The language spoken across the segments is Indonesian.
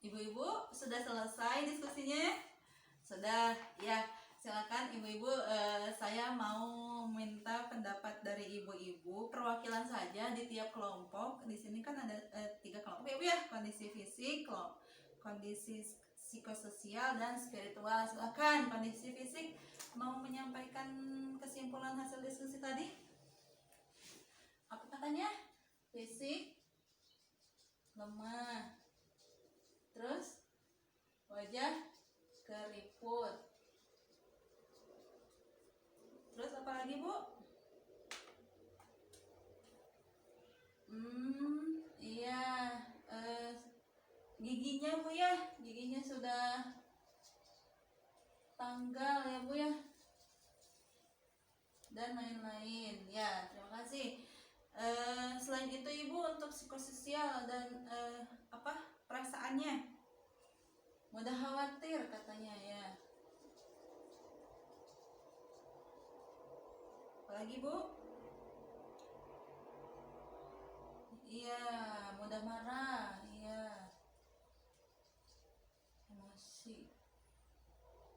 Ibu-ibu sudah selesai diskusinya? Sudah, ya. Silakan ibu-ibu, saya mau minta pendapat dari ibu-ibu, perwakilan saja di tiap kelompok. Di sini kan ada 3 kelompok ibu ya, kondisi fisik, kondisi psikososial dan spiritual. Silakan, kondisi fisik mau menyampaikan kesimpulan hasil diskusi tadi. Apa katanya? Fisik lemah, terus wajah keriput, terus apa lagi bu? Iya, giginya bu ya, giginya sudah tanggal ya bu ya, dan lain-lain ya. Terima kasih. Selain itu ibu untuk psikososial dan perasaannya mudah khawatir katanya ya. Apalagi bu? Iya, mudah marah, iya, emosi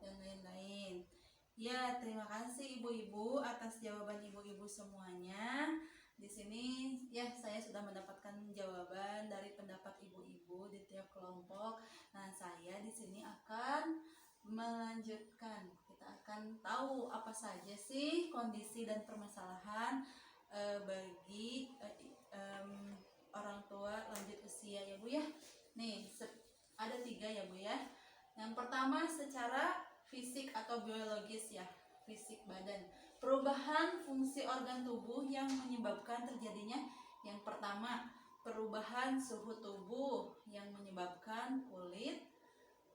dan lain-lain. Ya, terima kasih ibu-ibu atas jawaban ibu-ibu semuanya. Di sini ya saya sudah mendapatkan jawaban dari pendapat ibu-ibu di tiap kelompok. Nah, saya di sini akan melanjutkan. Kita akan tahu apa saja sih kondisi dan permasalahan bagi orang tua lanjut usia ya bu ya. Nih, ada 3 ya bu ya. Yang pertama secara fisik atau biologis ya, fisik badan. Perubahan fungsi organ tubuh yang menyebabkan terjadinya, yang pertama perubahan suhu tubuh yang menyebabkan kulit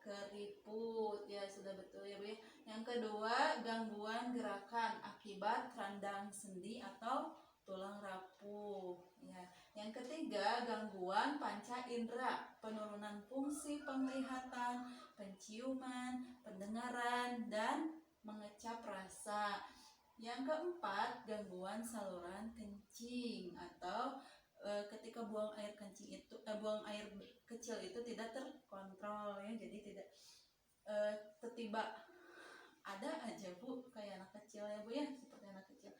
keriput ya, sudah betul ya bu ya. Yang kedua gangguan gerakan akibat radang sendi atau tulang rapuh ya. Yang ketiga gangguan panca indera, penurunan fungsi penglihatan, penciuman, pendengaran, dan mengecap rasa. Yang keempat gangguan saluran kencing atau ketika buang air kencing itu buang air kecil itu tidak terkontrol ya, jadi tidak tiba-tiba ada aja bu kayak anak kecil ya bu ya, seperti anak kecil.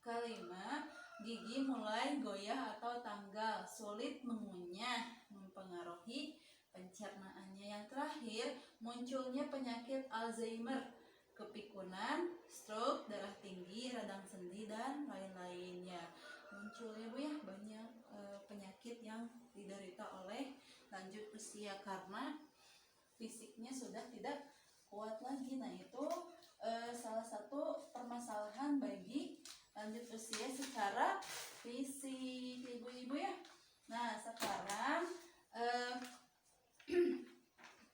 Kelima, gigi mulai goyah atau tanggal, sulit mengunyah, mempengaruhi pencernaannya. Yang terakhir, munculnya penyakit Alzheimer, kepikunan, stroke, darah tinggi, radang sendi, dan lain-lainnya. Muncul ya bu ya, banyak penyakit yang diderita oleh lanjut usia karena fisiknya sudah tidak kuat lagi. Nah, itu salah satu permasalahan bagi lanjut usia secara fisik ibu-ibu ya. Nah, sekarang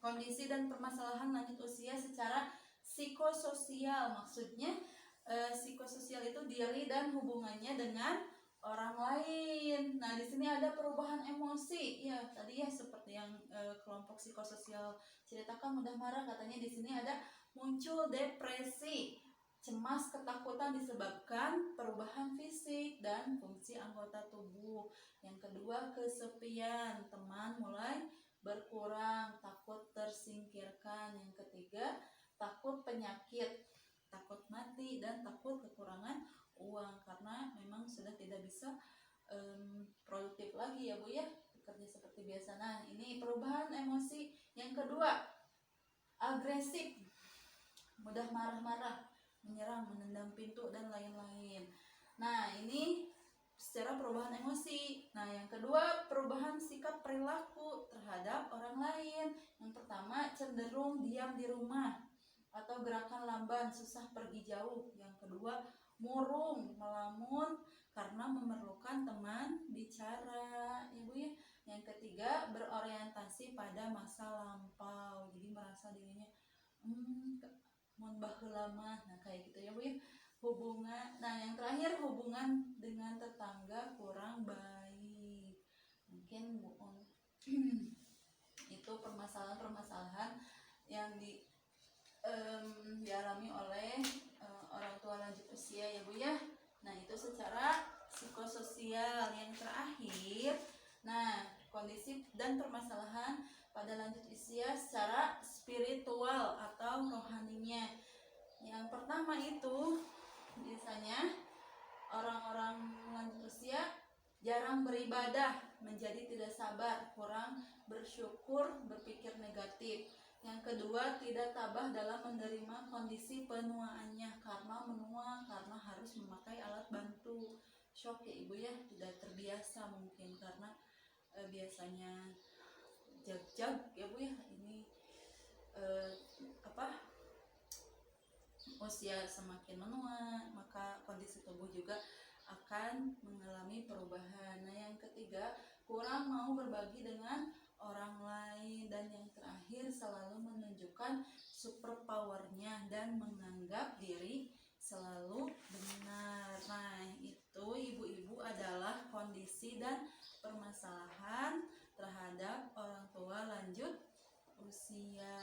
kondisi dan permasalahan lanjut usia secara psikososial. Maksudnya psikososial itu diri dan hubungannya dengan orang lain. Nah, di sini ada perubahan emosi ya, tadi ya seperti yang kelompok psikososial ceritakan mudah marah, katanya di sini ada muncul depresi, cemas, ketakutan disebabkan perubahan fisik dan fungsi anggota tubuh. Yang kedua kesepian, teman mulai berkurang, takut tersingkirkan. Yang ketiga takut penyakit, takut mati, dan takut kekurangan uang karena memang sudah tidak bisa produktif lagi ya bu ya, bekerja seperti biasa. Nah, ini perubahan emosi. Yang kedua agresif, mudah marah-marah, menyerang, menendang pintu, dan lain-lain. Nah, ini secara perubahan emosi. Nah, yang kedua perubahan sikap perilaku terhadap orang lain. Yang pertama cenderung diam di rumah atau gerakan lamban, susah pergi jauh. Yang kedua murung, melamun karena memerlukan teman bicara ibu ya. Yang ketiga berorientasi pada masa lampau, jadi merasa dirinya mun baheula mah. Nah, kayak gitu ya bu ya. Hubungan, nah yang terakhir hubungan dengan tetangga kurang baik. Mungkin bu itu permasalahan-permasalahan yang dialami oleh orang tua lanjut usia ya bu ya. Nah, itu secara psikososial. Yang terakhir, nah kondisi dan permasalahan pada lanjut usia secara spiritual atau rohaninya. Yang pertama itu biasanya orang-orang lanjut usia jarang beribadah, menjadi tidak sabar, kurang bersyukur, berpikir negatif. Yang kedua, tidak tabah dalam menerima kondisi penuaannya karena menua, karena harus memakai alat bantu. Shock ya ibu ya, tidak terbiasa mungkin karena biasanya jag-jag ya bu ya, ini usia semakin menua, maka kondisi tubuh juga akan mengalami perubahan. Nah, yang ketiga, kurang mau berbagi dengan orang lain. Dan yang terakhir, selalu menunjukkan super powernya dan menganggap diri selalu benar. Nah, itu ibu-ibu adalah kondisi dan permasalahan terhadap orang tua lanjut usia.